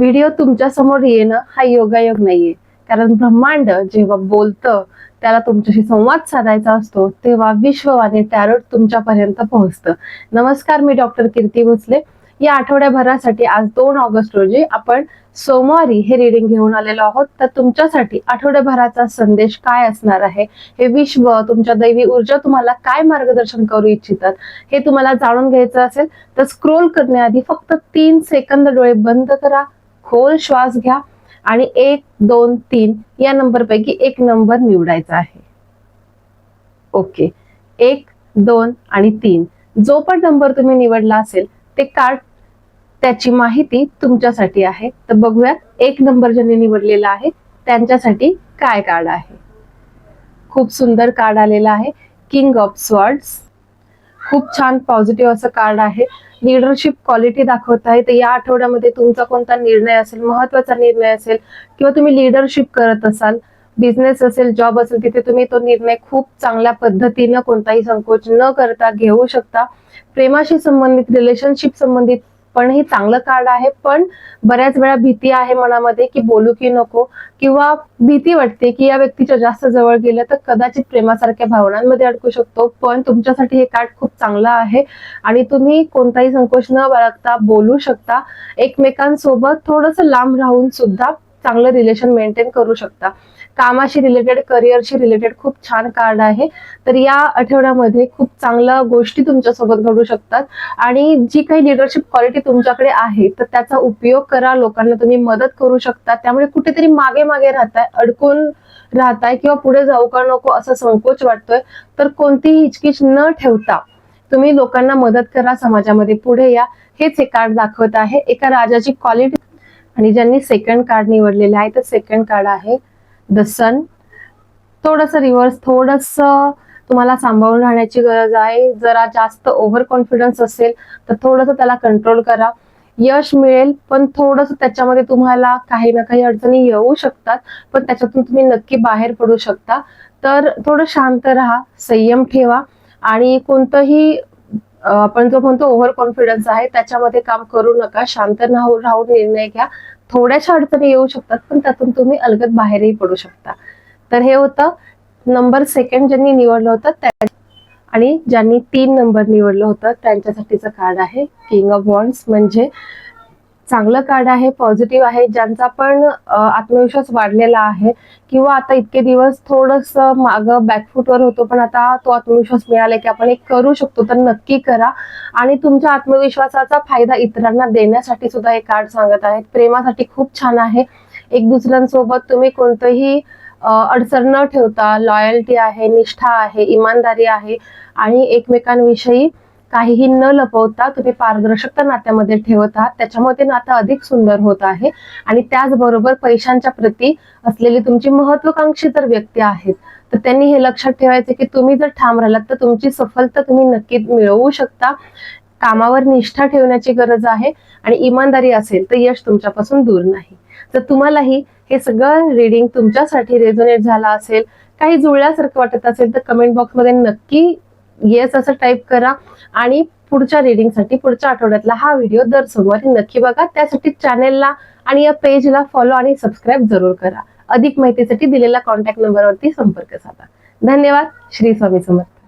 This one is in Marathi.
व्हिडिओ तुमच्या समोर येणं हा योगायोग नाहीये, कारण ब्रह्मांड जेव्हा बोलतं त्याला तुमच्याशी संवाद साधायचा असतो तेव्हा विश्ववाणी टॅरोट तुमच्यापर्यंत पोहोचतं. नमस्कार, मी डॉक्टर कीर्ती भोसले. या आठवड्याभरासाठी आज 2 ऑगस्ट रोजी आपण सोमवारी हे रीडिंग घेऊन आलेलो आहोत. तर तुमच्यासाठी आठवड्याभराचा संदेश काय असणार आहे, हे विश्व, तुमच्या दैवी ऊर्जा तुम्हाला काय मार्गदर्शन करू इच्छितात हे तुम्हाला जाणून घ्यायचं असेल तर स्क्रोल करण्याआधी फक्त 3 सेकंद डोळे बंद करा, खोल श्वास घ्या आणि 1, 2, 3 या नंबर पैकी एक नंबर निवडायचा आहे. ओके, 1, 2 आणि 3 जो पण नंबर तुम्ही निवडला असेल ते कार्ड, त्याची माहिती तुमच्यासाठी आहे. तर बघूयात 1 नंबर ज्यांनी निवडलेला आहे त्यांच्यासाठी काय कार्ड आहे. खूप सुंदर कार्ड आलेला आहे, किंग ऑफ स्वॉर्ड्स. खूप छान पॉझिटिव्ह असं कार्ड आहे. लीडरशिप क्वालिटी दाखवत आहे. तर या आठवड्यामध्ये तुमचा कोणता निर्णय असेल, महत्वाचा निर्णय असेल किंवा तुम्ही लीडरशिप करत असाल, बिझनेस असेल, जॉब असेल, तिथे तुम्ही तो निर्णय खूप चांगल्या पद्धतीनं कोणताही संकोच न करता घेऊ शकता. प्रेमाशी संबंधित, रिलेशनशिप संबंधित पण हे चांगलं कार्ड आहे. पण बऱ्याच वेळा भीती आहे मनामध्ये की बोलू की नको, किंवा भीती वाटते की या व्यक्तीच्या जास्त जवळ गेलं तर कदाचित प्रेमासारख्या भावनांमध्ये अडकू शकतो. पण तुमच्यासाठी हे कार्ड खूप चांगलं आहे आणि तुम्ही कोणताही संकोच न बाळगता बोलू शकता. एकमेकांसोबत थोडंसं लांब राहून सुद्धा चांगलं रिलेशन मेंटेन करू शकता. कामाशी रिलेटेड, करिअरशी रिलेटेड खूप छान कार्ड आहे. तर या आठवड्यामध्ये खूप चांगल्या गोष्टी तुमच्यासोबत घडू शकतात आणि जी काही लीडरशिप क्वालिटी तुमच्याकडे आहे तर त्याचा उपयोग करा. लोकांना तुम्ही मदत करू शकता. त्यामुळे कुठेतरी मागे मागे राहताय, अडकून राहताय किंवा पुढे जाऊ का नको असा संकोच वाटतोय, तर कोणतीही हिचकिच न ठेवता तुम्ही लोकांना मदत करा, समाजामध्ये पुढे या. हेच हे कार्ड दाखवत आहे एका राजाची क्वालिटी. आणि ज्यांनी सेकंड कार्ड निवडलेले आहे तर सेकंड कार्ड आहे द सन. थोडंसं रिव्हर्स, थोडंसं तुम्हाला सांभाळून राहण्याची गरज आहे. जरा जास्त ओव्हर कॉन्फिडन्स असेल तर थोडंसं त्याला कंट्रोल करा. यश मिळेल, पण थोडंसं त्याच्यामध्ये तुम्हाला काही ना काही अडचणी येऊ शकतात, पण त्याच्यातून तुम्ही नक्की बाहेर पडू शकता. तर थोडं शांत राहा, संयम ठेवा आणि कोणतंही आपण जो म्हणतो ओव्हर कॉन्फिडन्स आहे त्याच्यामध्ये काम करू नका. शांत राहून निर्णय घ्या. थोड्याशा अडचणी येऊ शकतात पण त्यातून तुम्ही अलगद बाहेरही पडू शकता. तर हे होतं नंबर सेकंड ज्यांनी निवडलं होतं त्या. आणि ज्यांनी 3 नंबर निवडलं होतं त्यांच्यासाठीचं कार्ड आहे किंग ऑफ वॉन्ड्स. म्हणजे चांगलं कार्ड आहे, पॉझिटिव्ह आहे. ज्यांचा पण आत्मविश्वास वाढलेला आहे किंवा आता इतके दिवस थोडंसं मागं बॅकफुटवर होतो, पण आता तो आत्मविश्वास मिळाला की आपण एक करू शकतो, तर नक्की करा. आणि तुमच्या आत्मविश्वासाचा फायदा इतरांना देण्यासाठी सुद्धा हे कार्ड सांगत आहेत. प्रेमासाठी खूप छान आहे. एक दुसऱ्यांसोबत तुम्ही कोणतंही अडचण न ठेवता लॉयल्टी आहे, निष्ठा आहे, इमानदारी आहे आणि एकमेकांविषयी काहीही न लपवता तुम्ही पारदर्शकता नात्यामध्ये ठेवत आहात. त्याच्यामुळे ते नातं अधिक सुंदर होत आहे. आणि त्याचबरोबर पैशांच्या प्रती असलेली तुमची महत्वाकांक्षी जर व्यक्ती आहेत तर त्यांनी हे लक्षात ठेवायचे की तुम्ही जर ठाम राहिलात तर तुमची सफलता तुम्ही नक्कीच मिळवू शकता. कामावर निष्ठा ठेवण्याची गरज आहे आणि इमानदारी असेल तर यश तुमच्यापासून दूर नाही. जर तुम्हालाही हे सगळं रीडिंग तुमच्यासाठी रेझोनेट झाला असेल, काही जुळल्यासारखं वाटत असेल तर कमेंट बॉक्समध्ये नक्की येस असं टाईप करा. आणि पुढच्या रीडिंगसाठी पुढच्या आठवड्यातला हा व्हिडिओ दर सोमवारी नक्की बघा. त्यासाठी चॅनेलला आणि या पेजला फॉलो आणि सबस्क्राईब जरूर करा. अधिक माहितीसाठी दिलेल्या कॉन्टॅक्ट नंबरवरती संपर्क साधा. धन्यवाद. श्री स्वामी समर्थ.